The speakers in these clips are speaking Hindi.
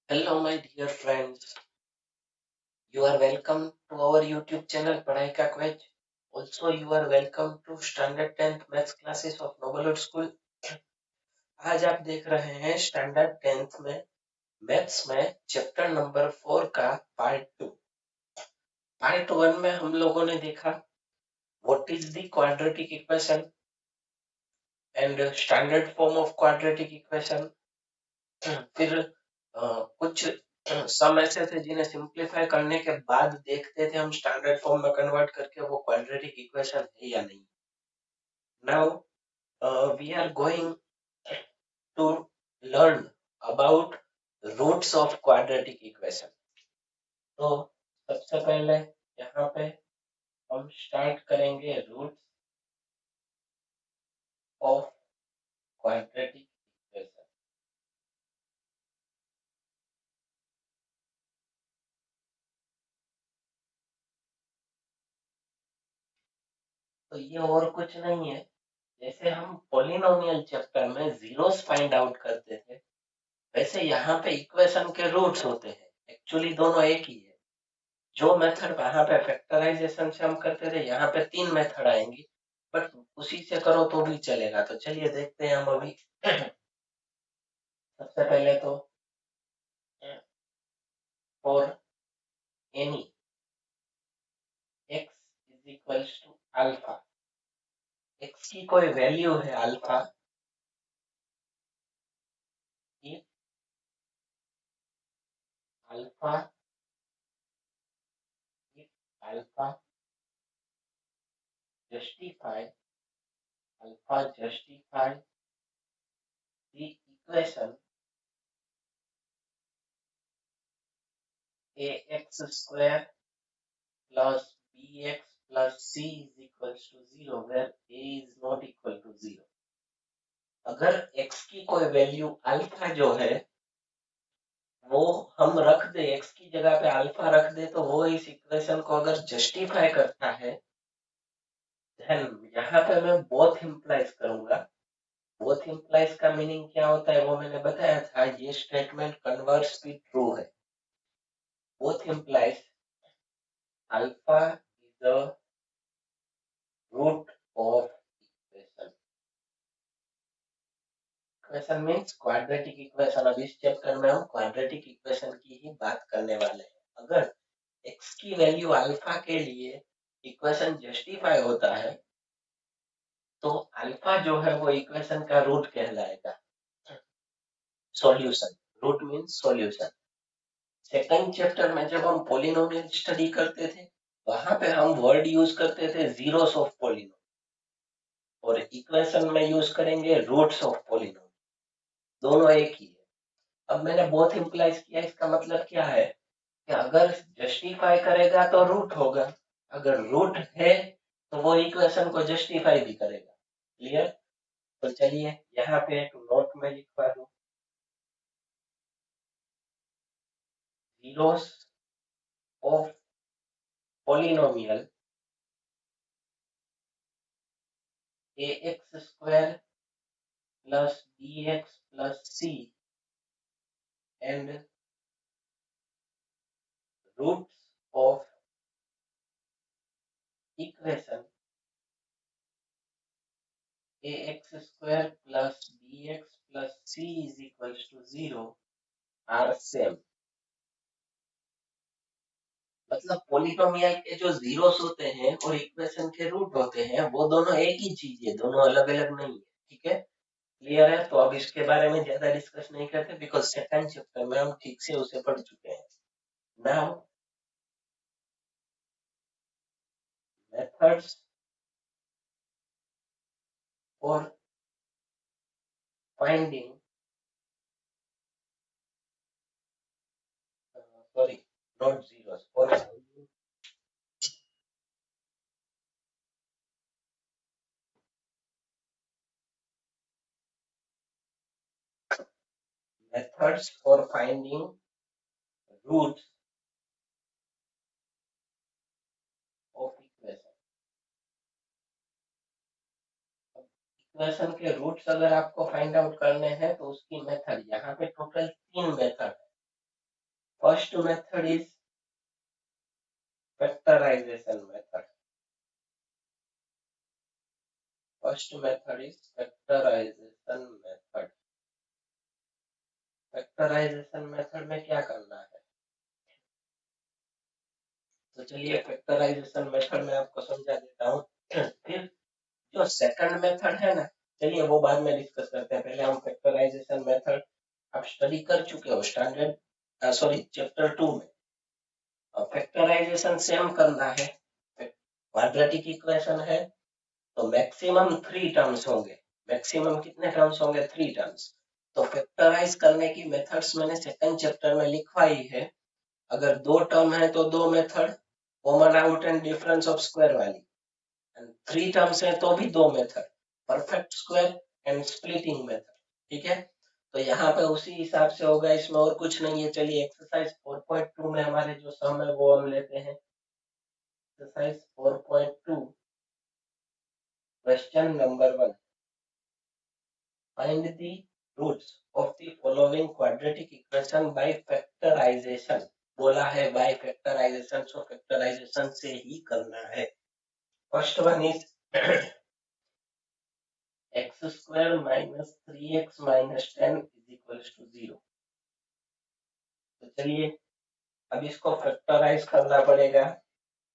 Hello, my dear friends. You are welcome to our YouTube channel पढ़ाई का quiz. Also, you are welcome to Standard 10th Maths classes of Nobalhood School. आज आप देख रहे हैं स्टैंडर्ड 10th में मैथ्स में चैप्टर नंबर 4 का पार्ट 2. पार्ट 1 में हम लोगों ने देखा what is the quadratic equation and standard form of quadratic equation. फिर कुछ सम ऐसे थे जिन्हें सिंप्लीफाई करने के बाद देखते थे हम स्टैंडर्ड फॉर्म में कन्वर्ट करके वो क्वाड्रेटिक इक्वेशन है या नहीं. Now we are going to learn about roots of quadratic equation. तो सबसे पहले यहाँ पे हम स्टार्ट करेंगे रूट्स ऑफ क्वाड्रेटिक इक्वेशन. तो ये और कुछ नहीं है. जैसे हम पॉलिनोमियल चैप्टर में जीरोस फाइंड आउट करते थे वैसे यहाँ पे इक्वेशन के रूट्स होते हैं. एक्चुअली दोनों एक ही है. जो मेथड वहां पे फैक्टराइजेशन से हम करते थे यहाँ पे 3 मेथड आएंगी बट उसी से करो तो भी चलेगा. तो चलिए देखते हैं हम अभी. सबसे पहले तो for any x is equals to alpha. x की कोई वैल्यू है alpha. Alpha alpha justify alpha justify the equation ax square plus bx plus c is equals to 0 where a is not equal to 0. अगर x की कोई वैल्यू अल्फा जो है वो हम रख दे x की जगह पे अल्फा रख दे तो वो इस इक्वेशन को अगर जस्टिफाई करता है देन यहाँ पे मैं बोथ इम्प्लाइज करूंगा. बोथ इम्प्लाइज का मीनिंग क्या होता है वो मैंने बताया था. ये स्टेटमेंट कन्वर्स भी ट्रू है. Both implies alpha is the root of equation. Equation means quadratic equation. अब इस चैप्टर में हम क्वाड्रेटिक इक्वेशन की ही बात करने वाले हैं. अगर x की वैल्यू अल्फा के लिए इक्वेशन जस्टिफाई होता है तो अल्फा जो है वो इक्वेशन का रूट कहलाएगा. Solution. Root means solution. Second chapter में जब हम पॉलिनोमियल स्टडी करते थे वहां पे हम वर्ड यूज करते थे जीरोस ऑफ पॉलिनोमियल और इक्वेशन में यूज करेंगे रूट्स ऑफ पॉलिनोमियल. दोनों एक ही है. अब मैंने बोथ इम्प्लाइज किया. इसका मतलब क्या है कि अगर जस्टिफाई करेगा तो रूट होगा. अगर रूट है तो वो इक्वेशन को जस्टिफाई भी करेगा. क्लियर. तो चलिए यहाँ पे एक नोट में लिखवा दूं. Zeros of polynomial ax square plus bx plus c and roots of equation ax square plus bx plus c is equals to 0 are same. मतलब पॉलिनोमियल के जो जीरोस होते हैं और इक्वेशन के रूट होते हैं वो दोनों एक ही चीज है. दोनों अलग अलग नहीं है. ठीक है. क्लियर है. तो अब इसके बारे में ज्यादा डिस्कस नहीं करते बिकॉज सेकंड चैप्टर में हम ठीक से उसे पढ़ चुके हैं. Now methods for finding sorry not zeros for finding methods for finding roots of equation. Equation के रूट्स अगर आपको फाइंड आउट करने हैं तो उसकी मेथड यहाँ पे टोटल 3 मेथड है. First method is factorization method. First method is factorization method. Factorisation method में क्या करना है, तो चलिए फैक्टराइजेशन मेथड में आपको समझा देता हूँ। फिर जो सेकंड मेथड है ना, चलिए वो बाद में डिस्कस करते हैं। पहले हम फैक्टराइजेशन मेथड आप स्टडी कर चुके हो स्टैंडर्ड चैप्टर 2 में। फैक्टराइजेशन सेम करना है। क्वाड्रेटिक इक्वेशन है तो मैक्सिमम 3 टर्म्स होंगे। मैक्सिमम कितने टर्म्स होंगे? 3 टर्म्स। तो फैक्टराइज करने की मेथड्स मैंने सेकंड चैप्टर में लिखवाई है। अगर 2 टर्म है तो 2 method, common out and difference of square वाली। 3 टर्म्स है तो भी 2 method, perfect square and splitting method. ठीक है, तो यहाँ पे उसी हिसाब से होगा, इसमें और कुछ नहीं है। चलिए एक्सरसाइज 4.2 में हमारे जो सम है वो हम लेते हैं। Exercise 4.2 question number 1, find the roots of the following quadratic equation by factorisation. बोला है बाय फैक्टराइजेशन, सो फैक्टराइजेशन से ही करना है। First one is x square minus 3x minus 10 is equals to 0। तो चलिए अब इसको फैक्टराइज करना पड़ेगा।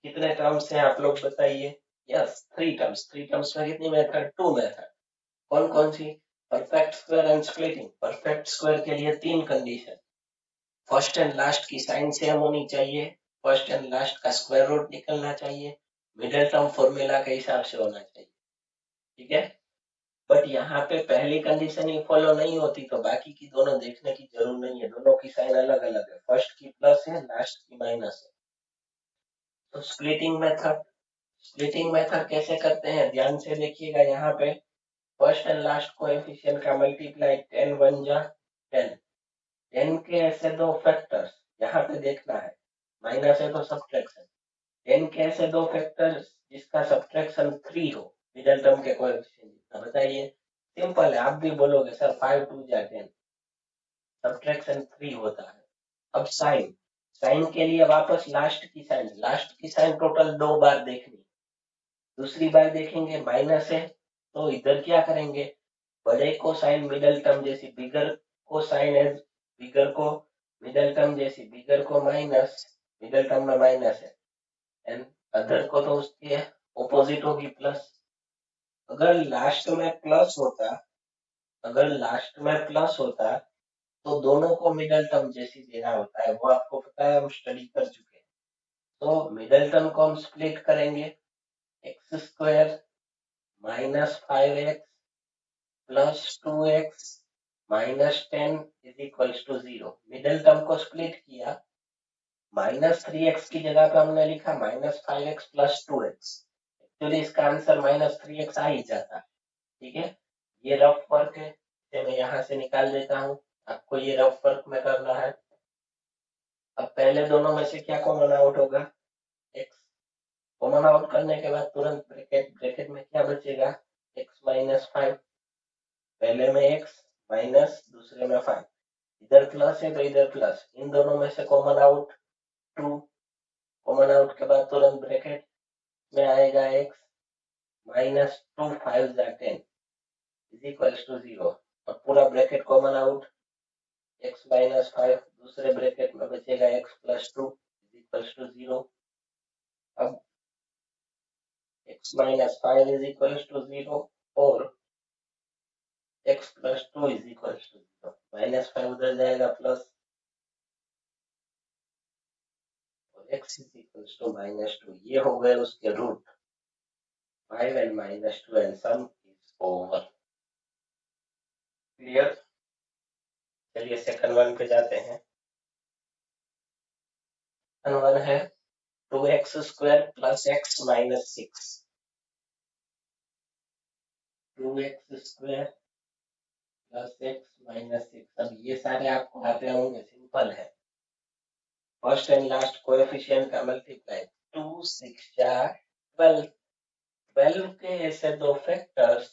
कितने टर्म्स हैं आप लोग बताइए? Yes, 3 terms. 3 टर्म्स में कितनी मेथड? 2 मेथड। कौन कौन सी? Perfect square and splitting. Perfect square के लिए 3 कंडीशन। फर्स्ट एंड लास्ट की साइन सेम होनी चाहिए, फर्स्ट एंड लास्ट का स्क्वायर रूट निकलना चाहिए, मिडिल टर्म फॉर्मूला के हिसाब से होना चाहिए। ठीक है, बट यहाँ पे पहली कंडीशन ही फॉलो नहीं होती तो बाकी की दोनों देखने की जरूर नहीं है। दोनों की साइन अलग अलग है, फर्स्ट की प्लस है, लास्ट की माइनस है। तो स्प्लिटिंग मेथड, स्प्लिटिंग मेथड कैसे करते हैं ध्यान से देखिएगा। यहाँ पे फर्स्ट एंड लास्ट कोएफिशिएंट का मल्टीप्लाई 10 1 जा 10। 10 के ऐसे दो फैक्टर्स यहाँ पे देखना है, माइनस है तो सब्ट्रैक्शन। 10 के ऐसे दो फैक्टर्स जिसका सब्ट्रैक्शन 3 हो, मिडिल टर्म के कोएफिशिएंट जितना। बताइए, सिंपल है। आप भी बोलोगे सर 5 2 जा 10, सब्ट्रैक्शन 3 होता है। अब साइन, साइन के लिए वापस लास्ट की साइन, लास्ट की साइन टोटल 2 बार देखनी। दूसरी बार देखेंगे माइनस है तो इधर क्या करेंगे, बड़े को साइन मिडिल टर्म जैसी, बिगर को साइन एज बिगर को मिडिल टर्म जैसी, बिगर को माइनस, मिडिल टर्म में माइनस है, एंड अदर को तो उसके ऑपोजिट होगी प्लस। अगर लास्ट में प्लस होता, अगर लास्ट में प्लस होता तो दोनों को मिडिल टर्म जैसी देना होता है, वो आपको पता है, हम स्टडी कर चुके हैं। तो मिडिल टर्म को हम स्प्लिट करेंगे, x square minus 5x plus 2x minus 10 is equals to 0। Middle term को स्प्लिट किया, माइनस 3x की जगह पे हमने लिखा minus 5x plus 2x। Actually इसका आंसर माइनस 3x आ ही जाता। ठीक है, ये रफ वर्क है, इसे मैं यहाँ से निकाल देता हूँ। आपको ये रफ वर्क में करना है। अब पहले दोनों में से क्या कॉमन आउट होगा? x। कॉमन आउट करने के बाद तुरंत ब्रैकेट, ब्रैकेट में क्या बचेगा? x minus 5। पहले में x माइनस, दूसरे में 5। इधर प्लस है तो इधर प्लस। इन दोनों में से कॉमन आउट 2। कॉमन आउट के बाद तुरंत ब्रैकेट में आएगा x माइनस 2 5 जा 10 इज इक्वल्स टू 0। और पूरा bracket common out, x minus 5, दूसरे ब्रैकेट में बचेगा x plus 2 is equals to 0। अब x minus 5 is equals to 0 और x plus 2 is equals to 0। Minus 5 उधर जाएगा प्लस, और x is equals to minus 2। ये हो गए उसके root 5 and minus 2 and sum is over. Clear? चलिए सेकंड वन पे जाते हैं। सेकंड वन है 2x square plus x minus 6। 2x square plus x minus 6। अब ये सारे आपको आते होंगे, सिंपल है। फर्स्ट एंड लास्ट कोएफिशिएंट का मल्टीप्लाई, 2 6 4 12। 12 के ऐसे दो फैक्टर्स,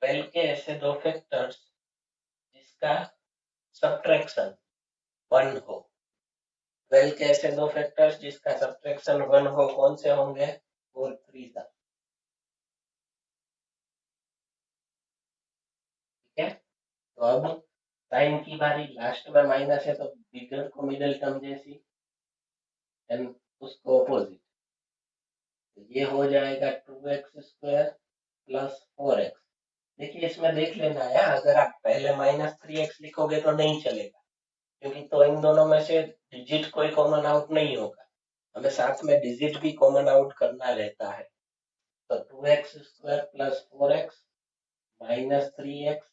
12 के ऐसे दो फैक्टर्स जिसका सब्ट्रैक्शन 1 हो। 12 के ऐसे दो फैक्टर्स जिसका सब्ट्रैक्शन 1 हो, कौन से होंगे? 4 3 था। ठीक है, तो अब साइन की बारी, लास्ट में माइनस है तो बिगर को मिडिल टर्म जैसी एंड उसको ऑपोजिट, तो ये हो जाएगा 2x² प्लस 4x। देखिए इसमें देख लेना है, अगर आप पहले -3x लिखोगे तो नहीं चलेगा, क्योंकि तो इन दोनों में से डिजिट कोई कॉमन आउट नहीं होगा, हमें साथ में डिजिट भी कॉमन आउट करना रहता है। तो 2x² plus 4x -3x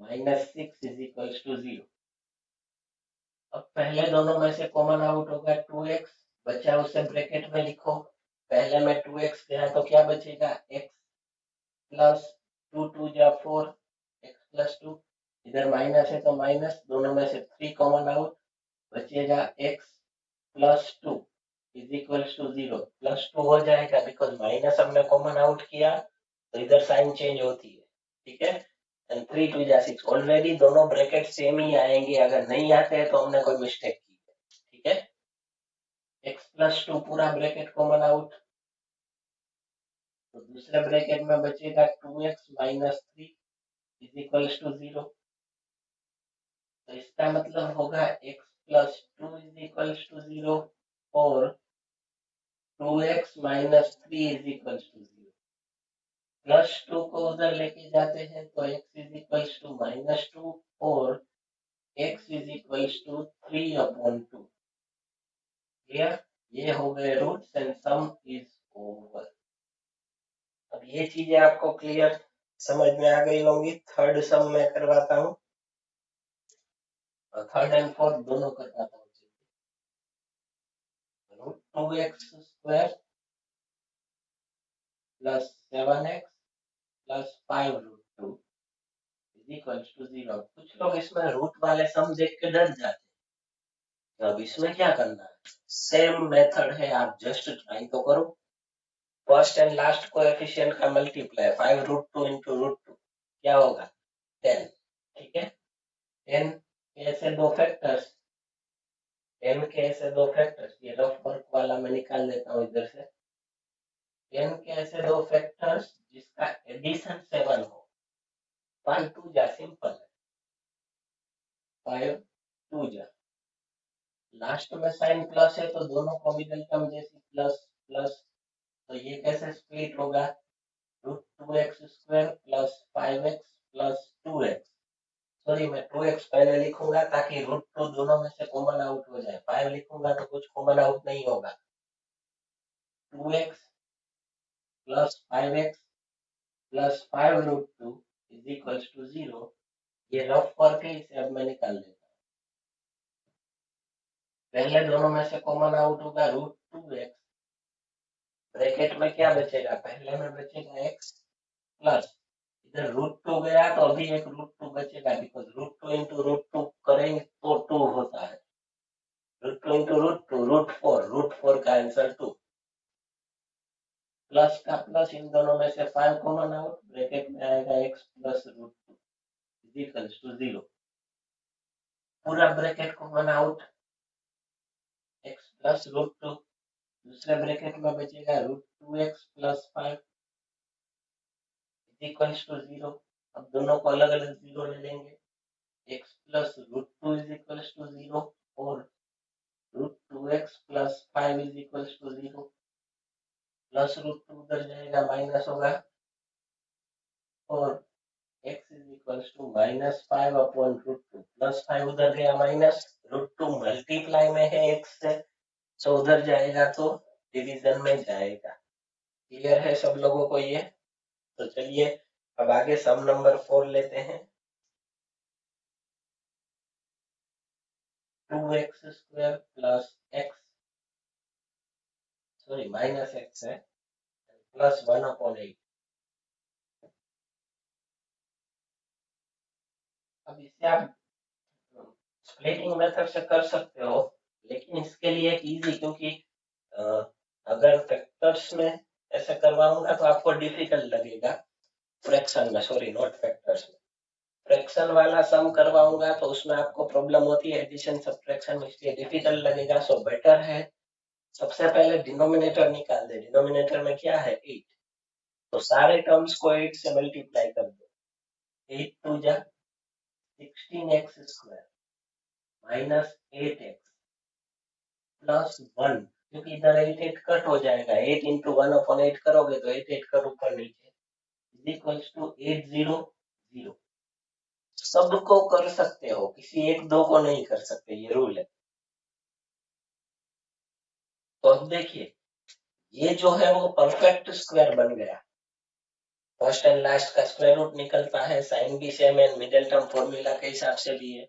-6 is equals to 0। अब पहले दोनों में से कॉमन आउट होगा 2x, बचा उसे ब्रैकेट में लिखो। पहले में 2x गया तो क्या बचेगा? x प्लस 2 2 जा 4, x प्लस 2, इधर माइनस है तो माइनस, दोनों में से 3 कॉमन आउट, बचेगा x plus 2 is equals to 0। Plus 2 हो जाएगा बिकॉज माइनस हमने कॉमन आउट किया, तो इधर साइन चेंज होती है। ठीक है, एंड 3 2 जा 6, ऑलरेडी दोनों ब्रैकेट सेम ही आएंगे, अगर नहीं आते हैं तो हमने कोई मिस्टेक की है। ठीक है, x प्लस 2 पूरा ब्रैकेट कॉमन आउट, तो दूसरे ब्रैकेट में बचेगा 2x minus 3 is equals to 0। तो इसका मतलब होगा x plus 2 is equals to 0 और 2x minus 3 is equals to 0। Plus 2 को उधर लेके जाते हैं तो x इज इक्वल्स टू -2 और x is equals to 3/2। Clear? ये हो गए roots and sum is over. अब ये चीजें आपको क्लियर समझ में आ गई होंगी। थर्ड सम में करवाता हूँ, और थर्ड एंड फोर्थ दोनों करवाता हूँ। √2x² plus 7x plus 5√2 is equals to 0। कुछ लोग इसमें रूट वाले सम देख के डर जाते हैं, तो अब इसमें क्या करना है? सेम मेथड है, आप जस्ट ट्राई तो करो। फर्स्ट एंड लास्ट कोएफिशिएंट का मल्टीप्लाई, 5√2 इंटू √2 क्या होगा? 10। ठीक है, 10 के ऐसे दो फैक्टर्स, 10 के ऐसे दो फैक्टर्स, ये रफ वर्क वाला मैं निकाल देता हूँ इधर से। 10 के ऐसे दो फैक्टर्स जिसका एडिशन 7 हो, 5 2 जा सिंपल है, 5 2 जा, लास्ट में साइन प्लस है तो दोनों को मिडिल टर्म जैसी प्लस प्लस, तो ये कैसे स्प्लिट होगा? √2x² plus 5x plus 2x। Sorry, मैं 2x पहले लिखूंगा ताकि √2 दोनों में से कॉमन आउट हो जाए, 5 लिखूंगा तो कुछ कॉमन आउट नहीं होगा। 2x plus 5x plus 5√2 is equals to 0। ये रफ वर्क है, इसे अब मैं निकाल देता हूँ। पहले दोनों में से कॉमन आउट होगा √2x, ब्रैकेट में क्या बचेगा? पहले में बचेगा x प्लस, इधर √2 गया तो अभी एक √2 बचेगा, बिकॉज √2 इंटू √2 करेंगे तो 2 होता है। √2 इंटू √2 √4 का आंसर 2। प्लस का प्लस, इन दोनों में से 5 कॉमन आउट, ब्रैकेट में आएगा x plus √2 is equals to 0। पूरा bracket common out, x plus √2, दूसरे ब्रैकेट में बचेगा √2x plus 5 is equals to 0। अब दोनों को अलग अलग 0 ले लेंगे, x plus √2 is equals to 0 और √2x plus 5 is equals to 0। Plus √2 उधर जाएगा, माइनस होगा, और x is equals to -5/√2, plus 5 उधर गया माइनस, √2 मल्टीप्लाई में है x से, सो उधर जाएगा तो डिवीजन में जाएगा। क्लियर है सब लोगों को ये? तो चलिए अब आगे सम नंबर 4 लेते हैं। 2x² plus x, sorry minus x है, प्लस 1/8। अब इसे आप स्प्लिटिंग मेथड से कर सकते हो, लेकिन इसके लिए एक इजी, क्योंकि अ, अगर फैक्टर्स में ऐसे करवाऊंगा तो आपको डिफिकल्ट लगेगा, फ्रैक्शन में, सॉरी नॉट फैक्टर्स में, फ्रैक्शन वाला सम करवाऊंगा तो उसमें आपको प्रॉब्लम होती है एडिशन सब्ट्रैक्शन में, इसलिए डिफिकल्ट लगेगा। सो बेटर है सबसे पहले डिनोमिनेटर निकाल दे। डिनोमिनेटर में क्या है 8, तो सारे टर्म्स को 8 से मल्टीप्लाई कर दो। 8 टू जा 16x square minus 8x plus 1, क्योंकि इधर 8 8 कट हो जाएगा। 8 इंटू 1/8 करोगे तो 8 8 कर ऊपर नीचे इज इक्वल्स टू 800। सबको कर सकते हो, किसी एक दो को नहीं कर सकते, ये रूल है। तो अब देखिए ये जो है वो परफेक्ट स्क्वायर बन गया। फर्स्ट एंड लास्ट का स्क्वायर रूट निकलता है, साइन भी सेम है, मिडिल टर्म फॉर्मूला के हिसाब से भी है।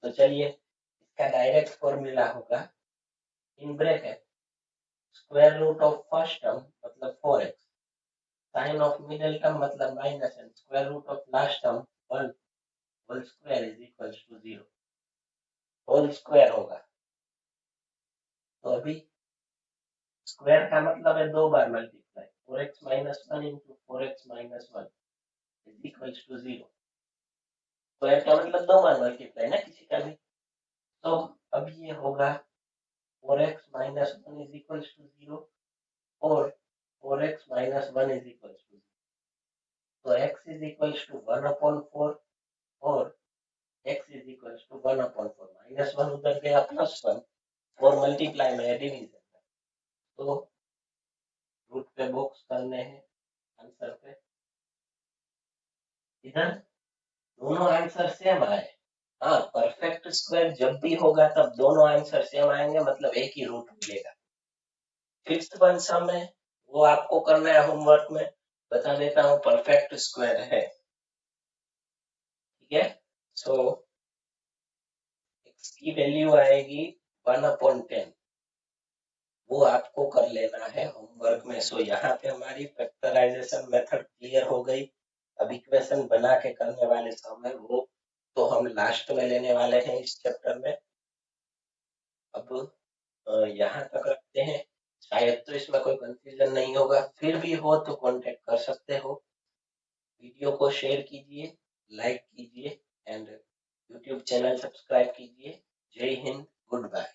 तो चलिए इसका डायरेक्ट फॉर्मूला होगा in bracket square root of first term मतलब 4x, sign of middle term मतलब minus and square root of last term 1 whole square is equals to 0। Whole square होगा तो अभी स्क्वायर का मतलब है दो बार multiply, 4x minus 1 into 4x minus 1 is equals to 0। Square का मतलब दो बार मल्टीप्लाई ना किसी का भी। तो अब ये होगा 4x minus 1 is equals to 0 और 4x minus 1 is equals to 0। तो x इज इक्वल्स टू 1/4 और x is equals to 1/4। Minus 1 उधर गया प्लस 1 और मल्टीप्लाई में डिवीजन। तो रूट पे बॉक्स करने हैं आंसर पे, इधर दोनों आंसर सेम आए। हाँ परफेक्ट स्क्वायर जब भी होगा तब दोनों आंसर सेम आएंगे, मतलब एक ही रूट मिलेगा। फिफ्थ वन सम है वो आपको करना है होमवर्क में, बता देता हूँ परफेक्ट स्क्वायर है, ठीक है। सो x की वैल्यू आएगी 1/10, वो आपको कर लेना है होमवर्क में। सो यहाँ पे हमारी फैक्टराइजेशन मेथड क्लियर हो गई। अब इक्वेशन बना के करने वाले सम है वो तो हम लास्ट में लेने वाले हैं इस चैप्टर में। अब यहाँ तक रखते हैं, शायद तो इसमें कोई कंफ्यूजन नहीं होगा, फिर भी हो तो कांटेक्ट कर सकते हो। वीडियो को शेयर कीजिए, लाइक कीजिए एंड यूट्यूब चैनल सब्सक्राइब कीजिए। जय हिंद, गुड बाय।